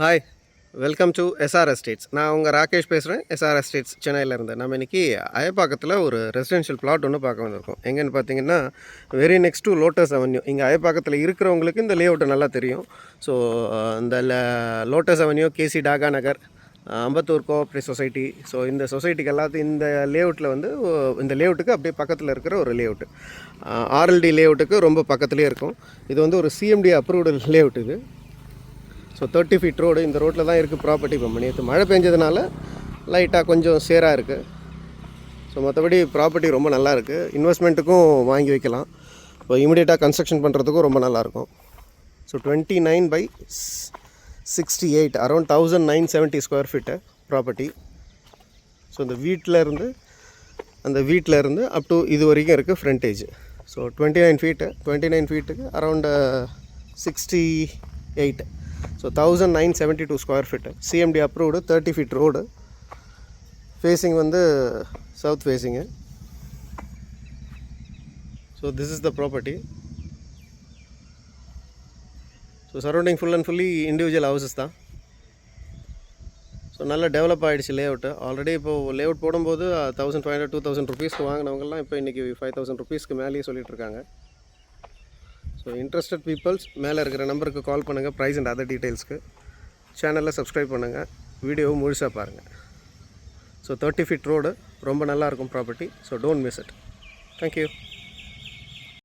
Hi, welcome to SR estates. நான் உங்கள் ராகேஷ் பேசுகிறேன். எஸ்ஆர் எஸ்டேட்ஸ் சென்னையிலேருந்து. நம்ம இன்றைக்கி அயப்பாக்கத்தில் ஒரு ரெசிடென்ஷியல் பிளாட் ஒன்று பார்க்க வந்திருக்கோம். எங்கேன்னு பார்த்தீங்கன்னா, very next to lotus avenue. இங்கே அயப்பாக்கத்தில் இருக்கிறவங்களுக்கு இந்த லேஅவுட்டு நல்லா தெரியும். ஸோ இந்த லோட்டஸ் அவென்யூ, கேசி டாகா நகர், அம்பத்தூர் கோஆப்ரேட்டிவ் சொசைட்டி, ஸோ இந்த சொசைட்டிக்கு எல்லாத்தையும் இந்த லேஅவுட்டில் வந்து இந்த லேஅவுட்டுக்கு அப்படியே பக்கத்தில் இருக்கிற ஒரு லேஅவுட்டு. ஆர்எல்டி லேஅவுட்டுக்கு ரொம்ப பக்கத்துலேயே இருக்கும். இது வந்து ஒரு சிஎம்டி அப்ரூவ்டு லேஅவுட் இது. ஸோ 30 ஃபீட் ரோடு, இந்த ரோட்டில் தான் இருக்குது ப்ராப்பர்ட்டி. இப்போ நேற்று மழை பெஞ்சதுனால லைட்டாக கொஞ்சம் சேராக இருக்குது. ஸோ மற்றபடி ப்ராப்பர்ட்டி ரொம்ப நல்லா இருக்குது. இன்வெஸ்ட்மெண்ட்டுக்கும் வாங்கி வைக்கலாம். இப்போ இமீடியட்டாக கன்ஸ்ட்ரக்ஷன் பண்ணுறதுக்கும் ரொம்ப நல்லாயிருக்கும். So 29/68 around 1970 square feet property. So இந்த வீட்டில் இருந்து அப் டு இது வரைக்கும் இருக்குது ஃப்ரண்டேஜ். ஸோ 29 ஃபீட்டுக்கு around 68. So 1972 square feet. CMD approved, 30 feet road. Facing வந்து south facing. So this is the property. So surrounding full and fully individual houses தான். So நல்லா டெவலப் ஆகிடுச்சு லேஅவுட்டு. ஆல்ரெடி இப்போது layout போடும்போது 1500 2000 ருபீஸ்க்கு வாங்கினவங்கலாம் இப்போ இன்றைக்கி 5000 ருபீஸ்க்கு மேலேயே சொல்லிகிட்ருக்காங்க. ஸோ இன்ட்ரெஸ்டட் பீப்புள்ஸ் மேலே இருக்கிற நம்பருக்கு கால் பண்ணுங்கள். ப்ரைஸ் அண்ட் அதர் டீட்டெயில்ஸ்க்கு சேனலில் சப்ஸ்கிரைப் பண்ணுங்கள். வீடியோவை முழுசாக பாருங்கள். ஸோ 30 ஃபீட் ரோடு, ரொம்ப நல்லாயிருக்கும் property. So don't miss it. Thank you.